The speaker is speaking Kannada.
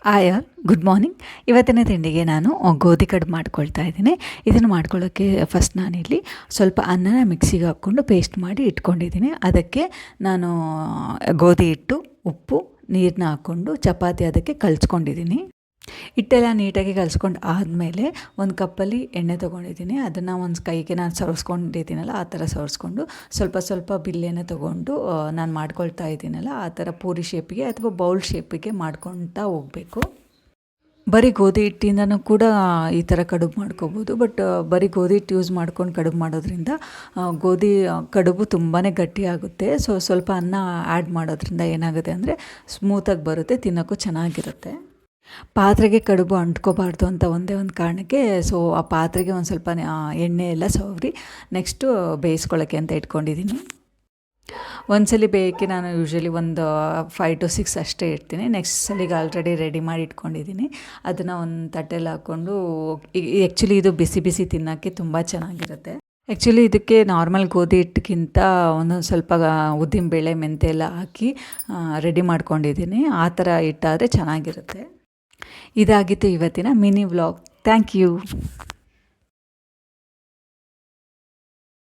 Hi all, good morning. ಇವತ್ತಿನ ತಿಂಡಿಗೆ ನಾನು ಗೋಧಿ ಕಡುಬು ಮಾಡ್ಕೊಳ್ತಾ ಇದ್ದೀನಿ. ಇದನ್ನು ಮಾಡ್ಕೊಳ್ಳೋಕ್ಕೆ ಫಸ್ಟ್ ನಾನಿಲ್ಲಿ ಸ್ವಲ್ಪ ಅನ್ನನ ಮಿಕ್ಸಿಗೆ ಹಾಕ್ಕೊಂಡು ಪೇಸ್ಟ್ ಮಾಡಿ ಇಟ್ಕೊಂಡಿದ್ದೀನಿ. ಅದಕ್ಕೆ ನಾನು ಗೋಧಿ ಹಿಟ್ಟು, ಉಪ್ಪು, ನೀರನ್ನ ಹಾಕ್ಕೊಂಡು ಚಪಾತಿ ಅದಕ್ಕೆ ಕಲಿಸ್ಕೊಂಡಿದ್ದೀನಿ. ಹಿಟ್ಟೆಲ್ಲ ನೀಟಾಗಿ ಕಲಿಸ್ಕೊಂಡು ಆದಮೇಲೆ ಒಂದು ಕಪ್ಪಲ್ಲಿ ಎಣ್ಣೆ ತೊಗೊಂಡಿದ್ದೀನಿ. ಅದನ್ನು ಒಂದು ಕೈಗೆ ನಾನು ಸವರಿಸ್ಕೊಂಡಿದ್ದೀನಲ್ಲ ಆ ಥರ ಸವರಿಸ್ಕೊಂಡು ಸ್ವಲ್ಪ ಸ್ವಲ್ಪ ಬಿಲ್ಲೆನ ತೊಗೊಂಡು ನಾನು ಮಾಡ್ಕೊಳ್ತಾ ಇದ್ದೀನಲ್ಲ ಆ ಥರ ಪೂರಿ ಶೇಪಿಗೆ ಅಥವಾ ಬೌಲ್ ಶೇಪಿಗೆ ಮಾಡ್ಕೊಳ್ತಾ ಹೋಗಬೇಕು. ಬರೀ ಗೋಧಿ ಹಿಟ್ಟಿಂದನೂ ಕೂಡ ಈ ಥರ ಕಡುಬು ಮಾಡ್ಕೋಬೋದು. ಬಟ್ ಬರೀ ಗೋಧಿ ಹಿಟ್ಟು ಯೂಸ್ ಮಾಡ್ಕೊಂಡು ಕಡುಬು ಮಾಡೋದ್ರಿಂದ ಗೋಧಿ ಕಡುಬು ತುಂಬಾ ಗಟ್ಟಿಯಾಗುತ್ತೆ. ಸ್ವಲ್ಪ ಅನ್ನ ಆ್ಯಡ್ ಮಾಡೋದ್ರಿಂದ ಏನಾಗುತ್ತೆ ಅಂದರೆ ಸ್ಮೂತಾಗಿ ಬರುತ್ತೆ, ತಿನ್ನೋಕ್ಕೂ ಚೆನ್ನಾಗಿರುತ್ತೆ. ಪಾತ್ರೆಗೆ ಕಡುಬು ಅಂಟ್ಕೋಬಾರ್ದು ಅಂತ ಒಂದೇ ಒಂದು ಕಾರಣಕ್ಕೆ ಆ ಪಾತ್ರೆಗೆ ಒಂದು ಸ್ವಲ್ಪ ಎಣ್ಣೆ ಎಲ್ಲ ಸವರಿ ನೆಕ್ಸ್ಟು ಬೇಯಿಸ್ಕೊಳ್ಳೋಕ್ಕೆ ಅಂತ ಇಟ್ಕೊಂಡಿದ್ದೀನಿ. ಒಂದ್ಸಲಿ ಬೇಯಕ್ಕೆ ನಾನು ಯೂಶ್ವಲಿ ಒಂದು 5 to 6 ಅಷ್ಟೇ ಇಡ್ತೀನಿ. ನೆಕ್ಸ್ಟ್ ಸಲಿಗೆ ಆಲ್ರೆಡಿ ರೆಡಿ ಮಾಡಿ ಇಟ್ಕೊಂಡಿದ್ದೀನಿ. ಅದನ್ನು ಒಂದು ತಟ್ಟೆಯಲ್ಲಿ ಹಾಕ್ಕೊಂಡು ಆ್ಯಕ್ಚುಲಿ ಇದು ಬಿಸಿ ಬಿಸಿ ತಿನ್ನೋಕ್ಕೆ ತುಂಬ ಚೆನ್ನಾಗಿರುತ್ತೆ. ಆ್ಯಕ್ಚುಲಿ ಇದಕ್ಕೆ ನಾರ್ಮಲ್ ಗೋಧಿ ಹಿಟ್ಟಕ್ಕಿಂತ ಒಂದೊಂದು ಸ್ವಲ್ಪ ಉದ್ದಿನಬೇಳೆ ಮೆಂತ್ಯ ಎಲ್ಲ ಹಾಕಿ ರೆಡಿ ಮಾಡ್ಕೊಂಡಿದ್ದೀನಿ. ಆ ಥರ ಇಟ್ಟಾದರೆ ಚೆನ್ನಾಗಿರುತ್ತೆ. ಇದಾಗಿತ್ತು ಇವತ್ತಿನ ಮಿನಿ ವ್ಲಾಗ್. Thank you.